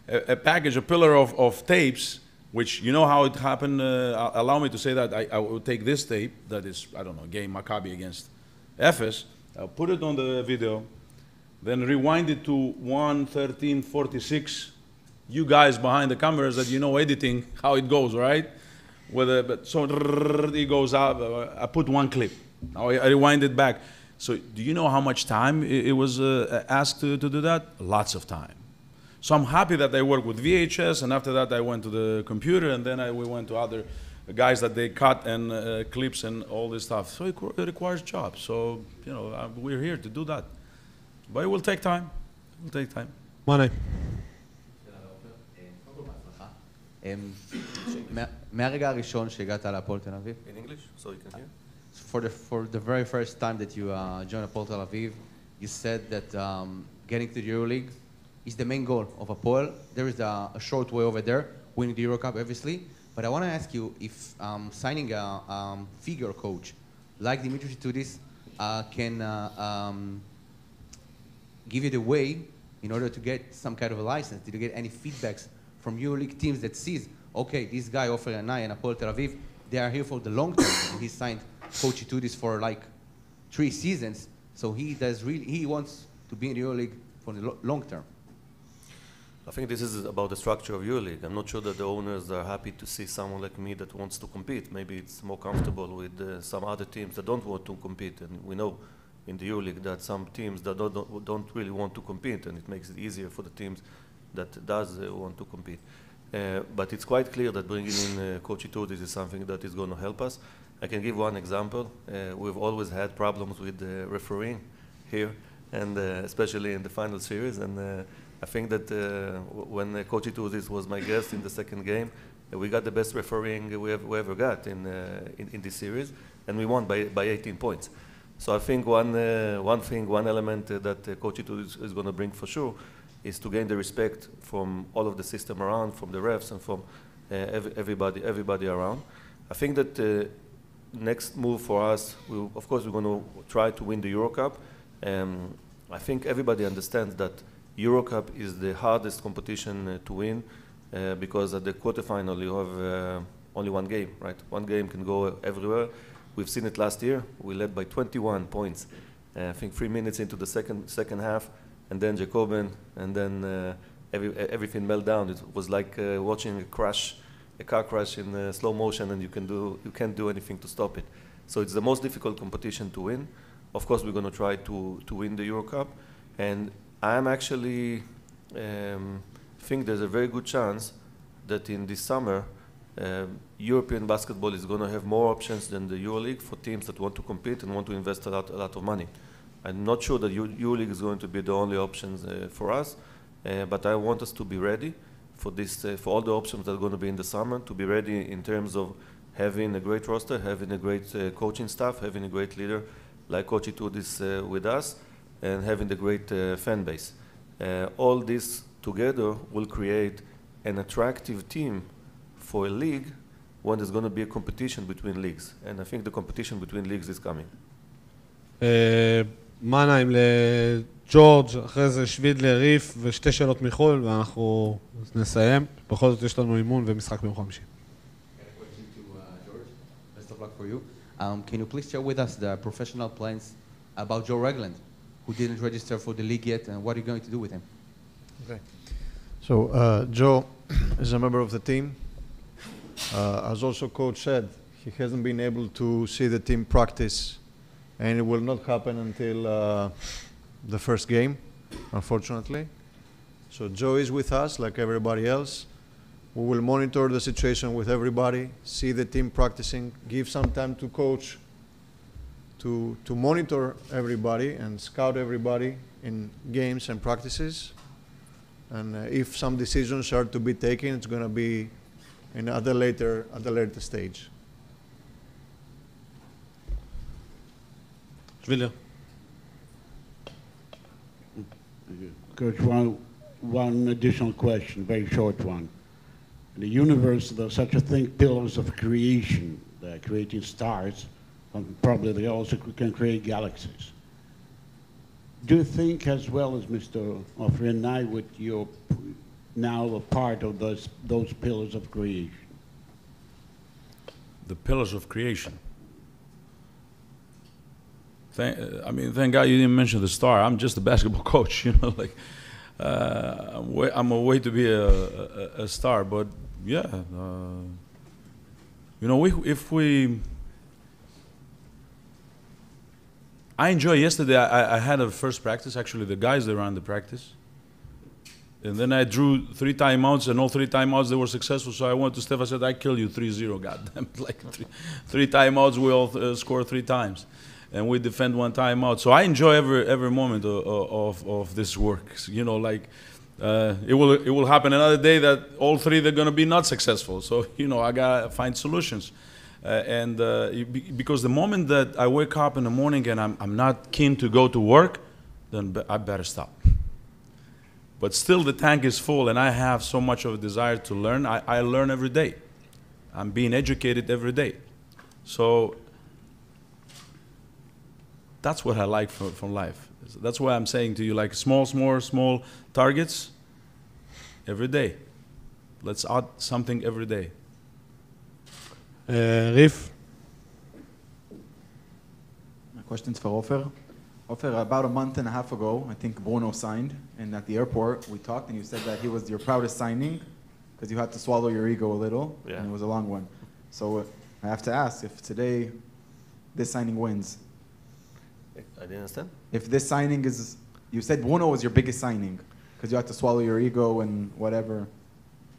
a package, a pillar of tapes, which you know how it happened. Allow me to say that I will take this tape, that is, I don't know, game Maccabi against Ephes, I'll put it on the video, then rewind it to 1:13:46. You guys behind the cameras that you know editing, how it goes, right? So it goes out, I put one clip. Now I rewind it back. So do you know how much time it was asked to do that? Lots of time. So I'm happy that I worked with VHS, and after that I went to the computer, and then we went to other guys that they cut and clips and all this stuff. So it requires jobs. So, you know, we're here to do that. But it will take time. It will take time. Money. מהרגע הראשון שהגעת להפועל תל אביב. In English, so you can hear. For the very first time that you joined Apol Tel Aviv, you said that getting to the EuroLeague is the main goal of Apol. There is a short way over there, winning the Euro Cup, obviously. But I want to ask you if signing a figure coach like Itoudis can give it away in order to get some kind of a license? Did you get any feedbacks from EuroLeague teams that sees, okay, this guy, Ofer Yanai and Hapoel Tel Aviv, they are here for the long term, and he signed Coach Itoudis for like 3 seasons, so he wants to be in EuroLeague for the long term. I think this is about the structure of EuroLeague. I'm not sure that the owners are happy to see someone like me that wants to compete. Maybe it's more comfortable with some other teams that don't want to compete. And we know in the EuroLeague that some teams that don't really want to compete, and it makes it easier for the teams that does want to compete. But it's quite clear that bringing in Coach Itoudis is something that is going to help us. I can give one example. We've always had problems with refereeing here, and especially in the final series. And I think that when Coach Itoudis was my guest in the second game, we got the best refereeing we ever got in this series, and we won by 18 points. So I think one element that Coach Itoudis is going to bring for sure is to gain the respect from all of the system around, from the refs and from everybody around. I think that next move for us, of course, we're going to try to win the Euro Cup. I think everybody understands that Euro Cup is the hardest competition to win because at the quarterfinal you have only one game, right? One game can go everywhere. We've seen it last year. We led by 21 points. I think 3 minutes into the second half, and then Jacoben, and then everything melted down. It was like watching a car crash in slow motion, and you can't do anything to stop it. So it's the most difficult competition to win. Of course, we're going to try to win the Euro Cup, and I'm actually think there's a very good chance that in this summer European basketball is going to have more options than the EuroLeague for teams that want to compete and want to invest a lot of money. I'm not sure that EuroLeague is going to be the only options for us, but I want us to be ready for this, for all the options that are going to be in the summer, to be ready in terms of having a great roster, having a great coaching staff, having a great leader like Coach Itoudis with us, and having the great fan base. All this together will create an attractive team for a league when there's going to be a competition between leagues. And I think the competition between leagues is coming. מנהיים לג'ורג', אחרי זה שבידלר, ריף ושתי שאלות מחול, ואנחנו נסיים. בכל זאת יש לנו אימון ומשחק ביום חמישי. Best of luck for you. Can you please share with us the professional plans about Joe Regland, who didn't register for the league yet, and what are you going to do with him? Okay. So Joe is a member of the team. As also coach said, he hasn't been able to see the team practice, and it will not happen until the first game, unfortunately. So Joe is with us like everybody else. We will monitor the situation with everybody, see the team practicing, give some time to coach to monitor everybody and scout everybody in games and practices. And if some decisions are to be taken, it's going to be at the later stage. Shviler. Coach, one additional question, very short one. In the universe, there's such a thing, pillars of creation, creating stars, and probably they also can create galaxies. Do you think, as well as Mr. Ofer Yanai, with you're now a part of those pillars of creation? The pillars of creation. I mean, thank God you didn't mention the star. I'm just a basketball coach, you know, like I'm a way to be a star, but yeah, you know, I enjoyed yesterday. I had a first practice. Actually, the guys that ran the practice, and then I drew 3 timeouts, and all 3 timeouts they were successful. So I went to Steph. I said, "I kill you 3-0, goddamn!" Like three timeouts, we all score 3 times, and we defend 1 timeout. So I enjoy every moment of this work. You know, like it will happen another day that all 3 they're gonna be not successful. So you know, I gotta find solutions. Because the moment that I wake up in the morning and I'm not keen to go to work, then I better stop. But still the tank is full and I have so much of a desire to learn. I learn every day. I'm being educated every day. So that's what I like from life. So that's why I'm saying to you, like small targets every day. Let's add something every day. Rif? My question's for Ofer. Ofer, about a month and a half ago, I think Bruno signed, and at the airport we talked, and you said that he was your proudest signing because you had to swallow your ego a little, and it was a long one. So I have to ask if today this signing wins. I didn't understand. If this signing is, you said Bruno was your biggest signing because you had to swallow your ego and whatever.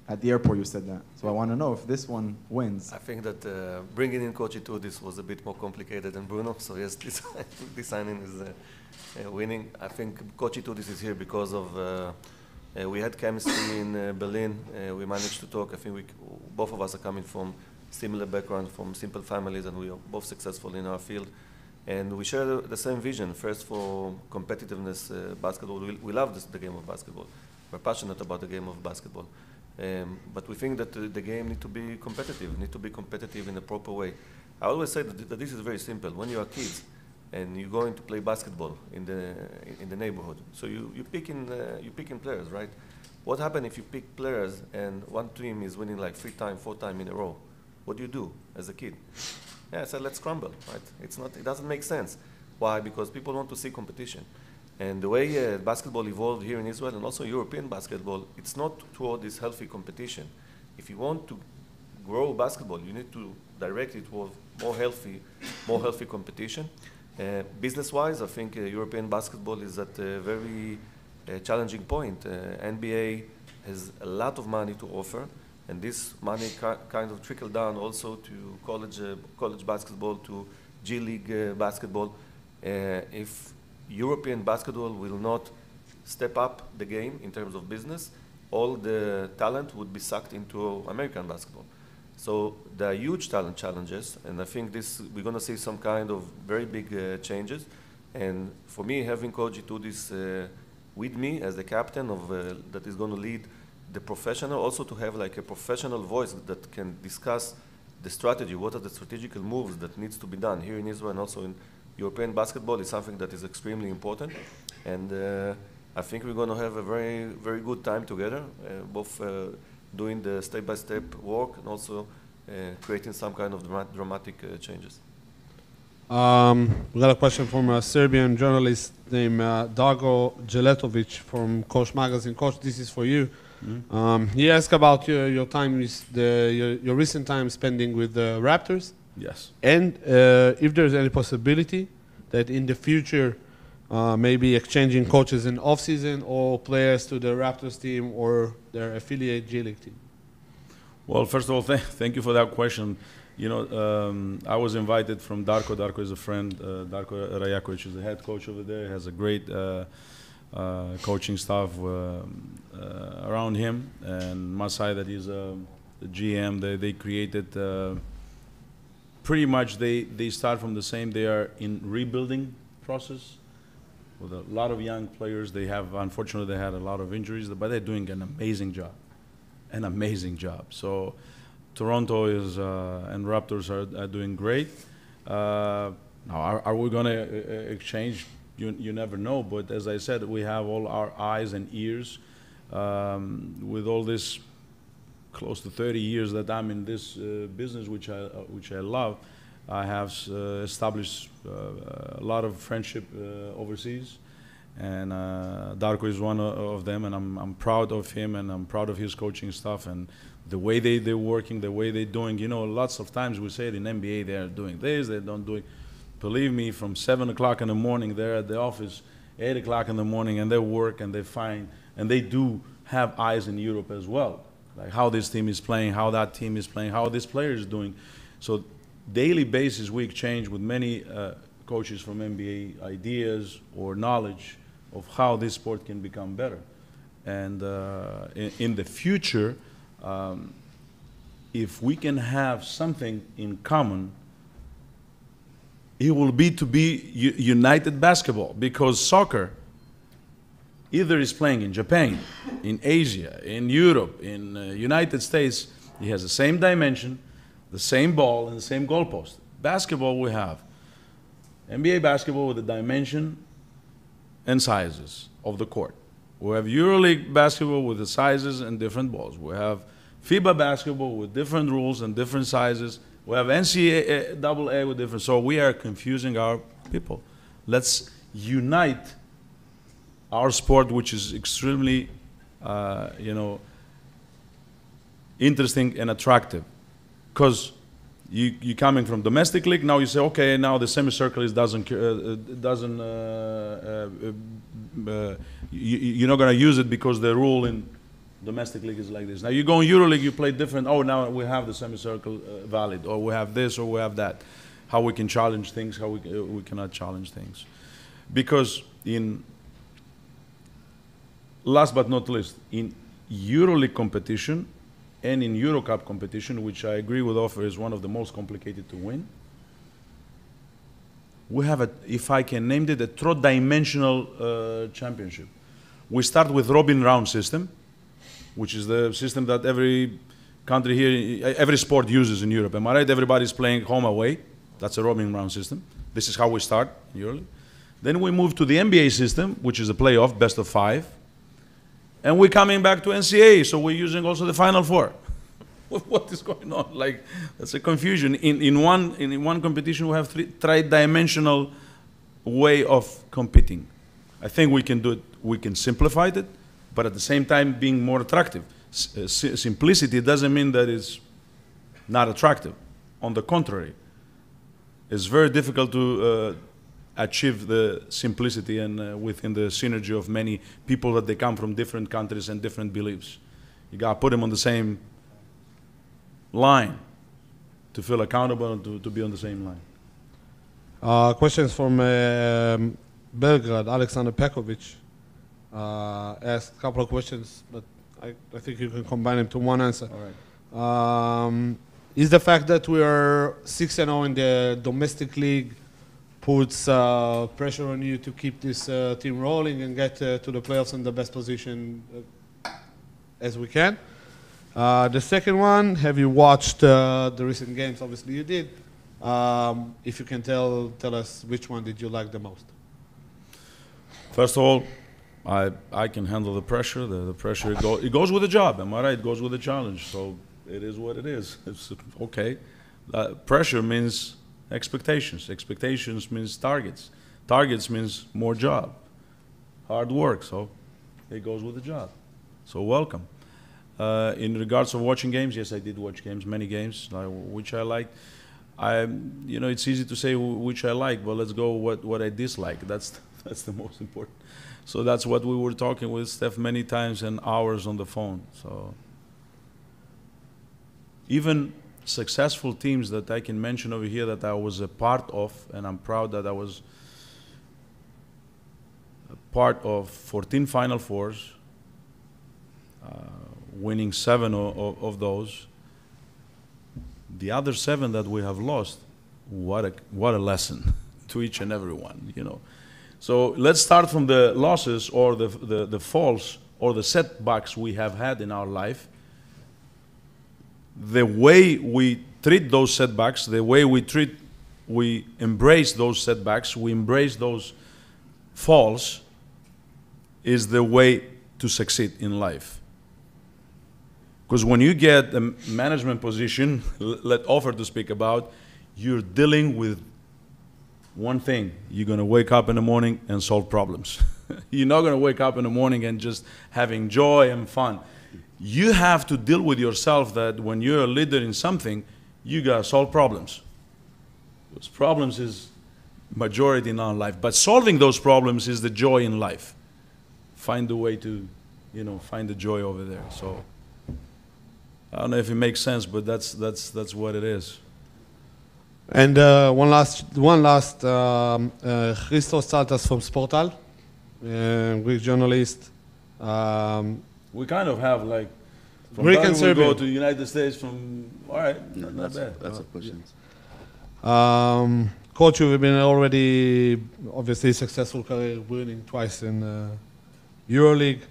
At the airport you said that. So I want to know if this one wins. I think that bringing in Coach Itoudis was a bit more complicated than Bruno. So yes, this signing is winning. I think Coach Itoudis is here because of we had chemistry in Berlin. We managed to talk. I think both of us are coming from similar background, from simple families, and we are both successful in our field. And we share the same vision. First, for competitiveness, basketball. We love the game of basketball. We're passionate about the game of basketball. But we think that the game needs to be competitive in a proper way. I always say that this is very simple. When you are kids and you're going to play basketball in the neighborhood, so you picking players, right? What happens if you pick players and one team is winning like 3 times, 4 times in a row? What do you do as a kid? Yeah, I said let's scramble, right? It doesn't make sense. Why? Because people want to see competition. And the way basketball evolved here in Israel and also European basketball, it's not toward this healthy competition. If you want to grow basketball, you need to direct it toward more healthy competition. Business-wise, I think European basketball is at a very challenging point. NBA has a lot of money to offer, and this money kind of trickle down also to college basketball, to G League basketball. If European basketball will not step up the game in terms of business, all the talent would be sucked into American basketball. So there are huge talent challenges, and I think we're going to see some kind of very big changes. And for me, having Coach Itoudis with me as the captain that is going to lead the professional, also to have like a professional voice that can discuss the strategy, what are the strategical moves that needs to be done here in Israel and also in European basketball, is something that is extremely important. And I think we're going to have a very, very good time together, both doing the step-by-step work and also creating some kind of dramatic changes. We got a question from a Serbian journalist named Darko Jeletovic from Coach Magazine. Coach, this is for you. He asked about your time, your recent time spending with the Raptors. Yes. And if there's any possibility that in the future, maybe exchanging coaches in off-season or players to the Raptors team or their affiliate G League team. Well, first of all, thank you for that question. You know, I was invited from Darko. Darko is a friend. Darko Rajakovic is the head coach over there. He has a great coaching staff around him. And Masai, that is the GM, they created, pretty much they start from the same. They are in rebuilding process with a lot of young players. They have, unfortunately, they had a lot of injuries, but they're doing an amazing job. An amazing job. So Toronto is and Raptors are doing great. Now, are we going to exchange? You never know. But as I said, we have all our eyes and ears. With all this close to 30 years that I'm in this business, which I love, I have established a lot of friendship overseas. And Darko is one of them, and I'm proud of him, and I'm proud of his coaching staff and the way they're working, the way they're doing. You know, lots of times we say it in NBA, they're doing this, they don't do it. Believe me, from 7 o'clock in the morning, they're at the office, 8 o'clock in the morning, and they work and they find, and they do have eyes in Europe as well, like how this team is playing, how that team is playing, how this player is doing. So daily basis, we exchange with many coaches from NBA ideas or knowledge of how this sport can become better. And in the future, if we can have something in common, it will be to be united basketball, because soccer either is playing in Japan, in Asia, in Europe, in United States. It has the same dimension, the same ball, and the same goalpost. Basketball we have NBA basketball with a dimension and sizes of the court. We have EuroLeague basketball with the sizes and different balls. We have FIBA basketball with different rules and different sizes. We have NCAA with different. So we are confusing our people. Let's unite our sport, which is extremely, interesting and attractive. Because you're coming from domestic league, now you say, okay, now the semicircle you're not going to use it because the rule in domestic league is like this. Now you go in EuroLeague, you play different. Oh, now we have the semicircle valid, or we have this, or we have that. How we can challenge things, how we cannot challenge things. Because last but not least, in EuroLeague competition and in Eurocup competition, which I agree with Ofer is one of the most complicated to win, we have, if I can name it, a three-dimensional championship. We start with Robin round system, which is the system that every country here, every sport uses in Europe. Am I right? Everybody's playing home away. That's a Robin round system. This is how we start in EuroLeague. Then we move to the NBA system, which is a playoff, best of 5. And we're coming back to NCAA, so we're using also the Final Four. What is going on? Like, that's a confusion. In one competition, we have three-dimensional way of competing. I think we can do it. We can simplify it, but at the same time, being more attractive. Simplicity doesn't mean that it's not attractive. On the contrary, it's very difficult to achieve the simplicity and within the synergy of many people that they come from different countries and different beliefs. You got to put them on the same line to feel accountable and to be on the same line. Questions from Belgrade. Alexander Pekovic asked a couple of questions, but I think you can combine them to one answer. All right. Is the fact that we are 6-0 in the domestic league puts pressure on you to keep this team rolling and get to the playoffs in the best position as we can? The second one, have you watched the recent games? Obviously you did. If you can tell us which one did you like the most? First of all, I can handle the pressure. The pressure, it goes with the job. Am I right? It goes with the challenge. So it is what it is. It's okay. Pressure means expectations. Expectations means targets. Targets means more job. Hard work. So it goes with the job. So welcome. In regards of watching games, yes, I did watch games, many games, which I liked. It's easy to say which I like, but let's go what I dislike. That's the most important. So that's what we were talking with Steph many times and hours on the phone. So even successful teams that I can mention over here that I was a part of, and I'm proud that I was a part of 14 Final Fours, winning 7 of those. The other 7 that we have lost, what a lesson to each and every one, So let's start from the losses or the falls or the setbacks we have had in our life. The way we treat those setbacks, the way we embrace those setbacks, we embrace those falls, is the way to succeed in life. Because when you get a management position, let Ofer to speak about, you're dealing with one thing. You're going to wake up in the morning and solve problems. You're not going to wake up in the morning and just having joy and fun. You have to deal with yourself that when you're a leader in something, you got to solve problems. Those problems is majority in our life. But solving those problems is the joy in life. Find a way to, find the joy over there. So I don't know if it makes sense, but that's what it is. And one last, Christos Tsaltas from Sportal, Greek journalist. We kind of have like, from Greek and Serbian. We go Serbian. to the United States all right, not bad. That's a question. Coach, you've been already obviously successful career, winning twice in EuroLeague.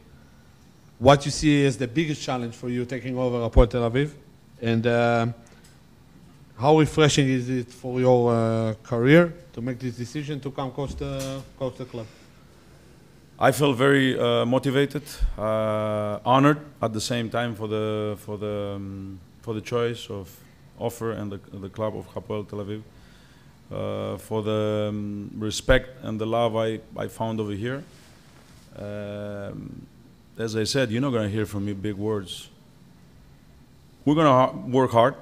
What you see as the biggest challenge for you taking over Hapoel Tel Aviv, and how refreshing is it for your career to make this decision to come coach the club? I feel very motivated, honored at the same time for the choice of Ofer and the club of Hapoel Tel Aviv, for the respect and the love I found over here. As I said, you're not going to hear from me big words. We're going to work hard.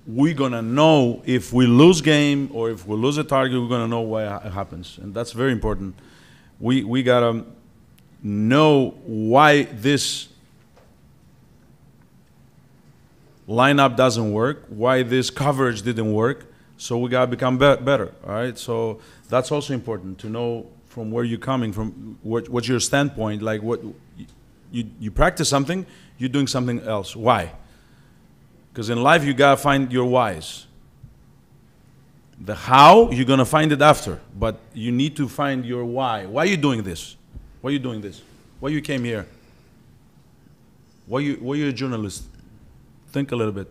We're going to know if we lose game or if we lose a target, we're going to know why it happens. And that's very important. We got to know why this lineup doesn't work, why this coverage didn't work, so we got to become better, all right? So that's also important to know from where you're coming from, what's your standpoint, like what you practice something, you're doing something else. Why? Because in life, you got to find your whys. The how, you're going to find it after, but you need to find your why. Why are you doing this? Why are you doing this? Why you came here? Why you a journalist? Think a little bit.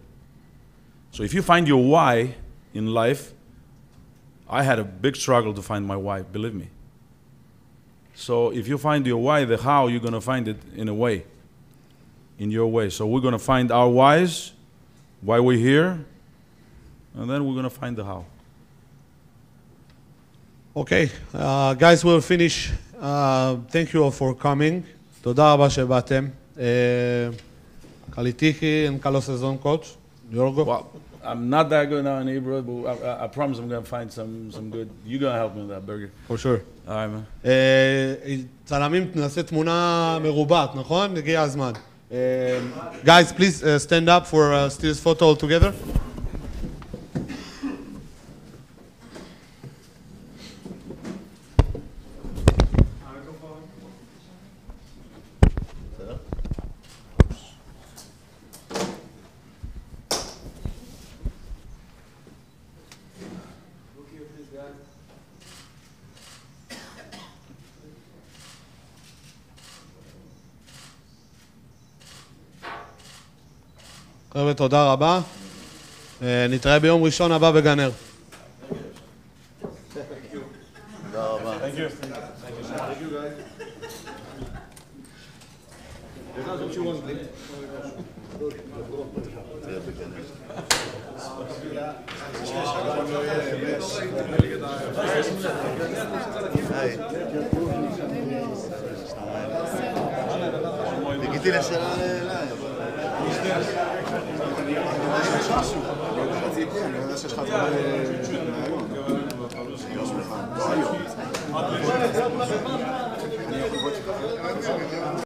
So if you find your why in life, I had a big struggle to find my why, believe me. So if you find your why, the how, you're going to find it in a way, in your way. So we're going to find our whys, why we're here, and then we're going to find the how. Okay, guys, we'll finish. Thank you all for coming. תודה רבה שבאתם. Kalitiki and Carlos Sezon, coach. Yorgo. Well, I'm not that good now in Hebrew, but I promise I'm going to find some good. You're going to help me with that, Burger. For sure. All right, man. צלמים, נעשה תמונה מרובעת, נכון? הגיע הזמן. Guys, please stand up for Steve's photo all together. חבר'ה, תודה רבה. נתראה ביום ראשון הבא בגנר. תודה רבה. Thank you. חיכיתי לשאלה אליי, אני יודע שיש לך את זה